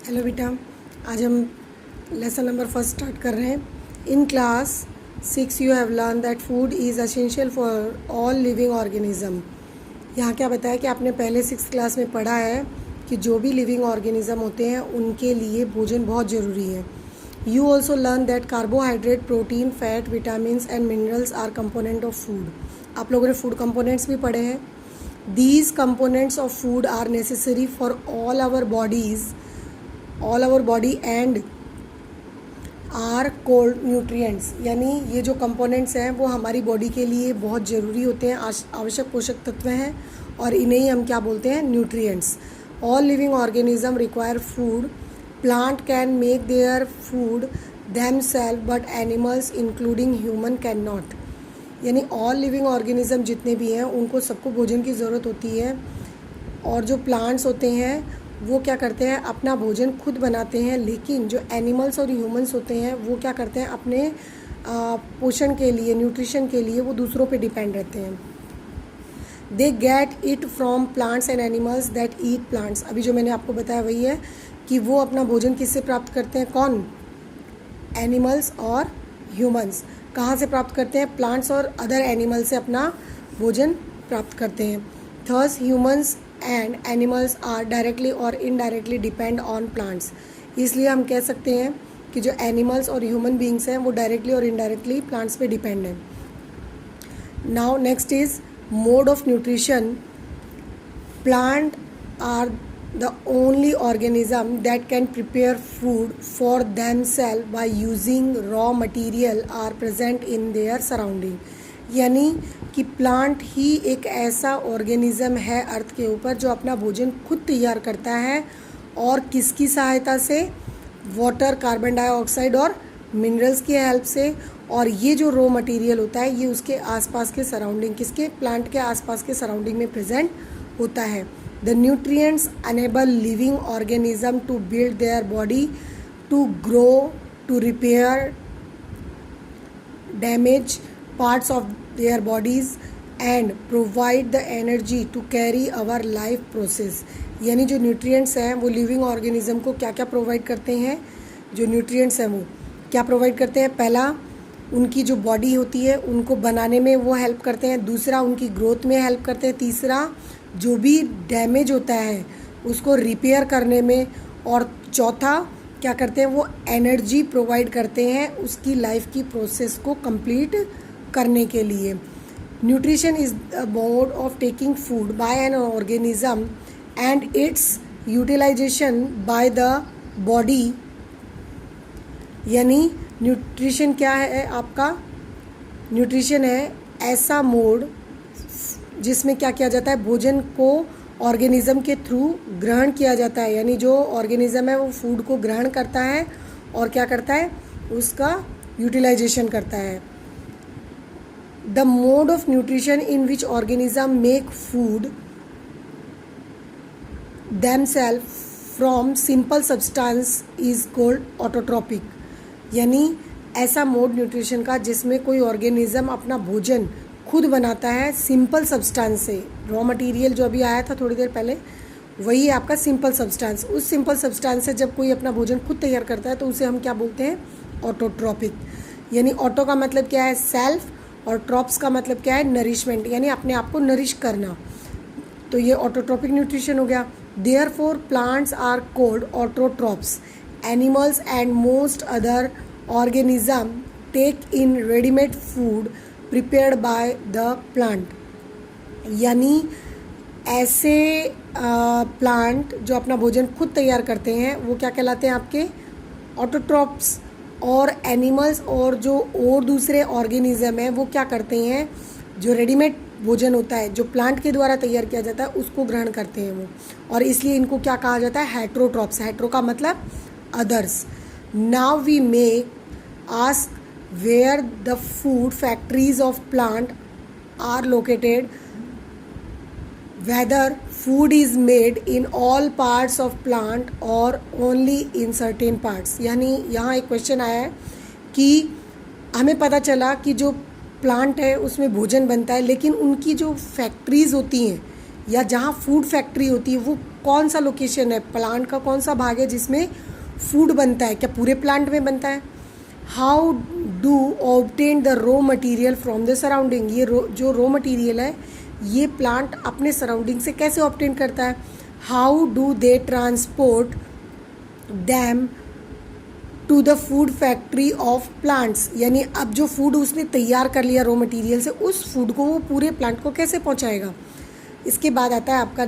Hello बेटा, आज हम लेसन नंबर फर्स्ट स्टार्ट कर रहे हैं। In class 6 you have learn that food is essential for all living organism. यहाँ क्या बताया कि आपने पहले 6th क्लास में पढ़ा है कि जो भी लिविंग ऑर्गेनिज्म होते हैं उनके लिए भोजन बहुत ज़रूरी है। You also learn that carbohydrate, protein, fat, vitamins and minerals are component of food. आप लोगों ने फूड कंपोनेंट्स भी पढ़े हैं। These components of food are necessary for all our body and are called nutrients. यानी ये जो कंपोनेंट्स हैं वो हमारी बॉडी के लिए बहुत ज़रूरी होते हैं, आवश्यक पोषक तत्व हैं, और इन्हें ही हम क्या बोलते हैं? Nutrients. All living organism require food. Plant can make their food themselves but animals including human can not. यानी ऑल लिविंग ऑर्गेनिज्म जितने भी हैं उनको सबको भोजन की ज़रूरत होती है, और जो प्लांट्स होते हैं वो क्या करते हैं? अपना भोजन खुद बनाते हैं, लेकिन जो एनिमल्स और ह्यूमंस होते हैं वो क्या करते हैं? अपने पोषण के लिए, न्यूट्रिशन के लिए वो दूसरों पे डिपेंड रहते हैं। They get it from plants and animals that eat plants. अभी जो मैंने आपको बताया वही है कि वो अपना भोजन किससे प्राप्त करते हैं? कौन? एनिमल्स और ह्यूमंस। कहाँ से प्राप्त करते हैं? प्लांट्स और अदर एनिमल से अपना भोजन प्राप्त करते हैं। Others humans and animals are directly और इनडायरेक्टली डिपेंड ऑन प्लांट्स। इसलिए हम कह सकते हैं कि जो एनिमल्स और ह्यूमन बींग्स हैं वो डायरेक्टली और इनडायरेक्टली प्लांट्स पे डिपेंड हैं। Now next is mode of nutrition. Plant are the only organism that can prepare food for themselves by using raw material are present in their surrounding। यानी कि plant ही एक ऐसा organism है अर्थ के ऊपर जो अपना भोजन खुद तैयार करता है, और किसकी सहायता से? वाटर, कार्बन डाइऑक्साइड और मिनरल्स की हेल्प से। और ये जो रॉ मटेरियल होता है ये उसके आसपास के सराउंडिंग, किसके? प्लांट के आसपास के सराउंडिंग में प्रेजेंट होता है। The nutrients enable living organism to build their body, to grow, to repair damaged parts of their bodies and provide the energy to carry our life process। यानी जो nutrients हैं वो लिविंग ऑर्गेनिज्म को क्या क्या provide करते हैं? जो न्यूट्रिएंट्स हैं वो क्या प्रोवाइड करते हैं? पहला, उनकी जो बॉडी होती है उनको बनाने में वो हेल्प करते हैं। दूसरा, उनकी ग्रोथ में हेल्प करते हैं। तीसरा, जो भी डैमेज होता है उसको रिपेयर करने में। और चौथा, क्या करते हैं? वो एनर्जी प्रोवाइड करते हैं उसकी लाइफ की प्रोसेस को कंप्लीट करने के लिए। Nutrition is the mode of taking food by an organism and its utilization by the body. यानी न्यूट्रिशन क्या है आपका? न्यूट्रिशन है ऐसा मोड जिसमें क्या किया जाता है? भोजन को ऑर्गेनिज्म के थ्रू ग्रहण किया जाता है। यानी जो ऑर्गेनिज्म है वो फूड को ग्रहण करता है और क्या करता है? उसका यूटिलाइजेशन करता है। The mode of nutrition in which organism make food themselves from simple substance is called autotrophic. यानी ऐसा मोड न्यूट्रिशन का जिसमें कोई ऑर्गेनिज्म अपना भोजन खुद बनाता है सिंपल सब्सटेंस से। रॉ मटेरियल जो अभी आया था थोड़ी देर पहले वही है आपका सिंपल सब्सटेंस। उस सिंपल सब्सटेंस से जब कोई अपना भोजन खुद तैयार करता है तो उसे हम क्या बोलते हैं? ऑटोट्रॉपिक। यानी ऑटो का मतलब क्या है? सेल्फ, और ट्रॉप्स का मतलब क्या है? नरिशमेंट, यानी अपने आप को नरिश करना। तो ये ऑटोट्रॉपिक न्यूट्रिशन हो गया। Therefore plants are called autotrophs. Animals and most other organism take in readymade food prepared by the plant. यानी ऐसे प्लांट जो अपना भोजन खुद तैयार करते हैं वो क्या कहलाते हैं आपके? ऑटोट्रॉप्स। और एनिमल्स और जो और दूसरे ऑर्गेनिज्म हैं वो क्या करते हैं? जो रेडीमेड भोजन होता है जो प्लांट के द्वारा तैयार किया जाता है उसको ग्रहण करते हैं वो, और इसलिए इनको क्या कहा जाता है? हेट्रोट्रॉप्स। हेट्रो का मतलब others. Now we make ask where the food factories of plant are located, whether food is made in all parts of plant or only in certain parts। यानी यहाँ एक क्वेश्चन आया है कि हमें पता चला कि जो प्लांट है उसमें भोजन बनता है, लेकिन उनकी जो फैक्ट्रीज़ होती हैं या जहाँ फूड फैक्ट्री होती है वो कौन सा लोकेशन है, प्लांट का कौन सा भाग है जिसमें फूड बनता है, क्या पूरे प्लांट में बनता है। How do obtain the raw material from the surrounding, ये जो रॉ मटेरियल है ये प्लांट अपने सराउंडिंग से कैसे ऑब्टेन करता है। How do they transport them to the food factory of plants, यानी अब जो फूड उसने तैयार कर लिया रॉ मटेरियल से, उस फूड को वो पूरे प्लांट को कैसे पहुंचाएगा। इसके बाद आता है आपका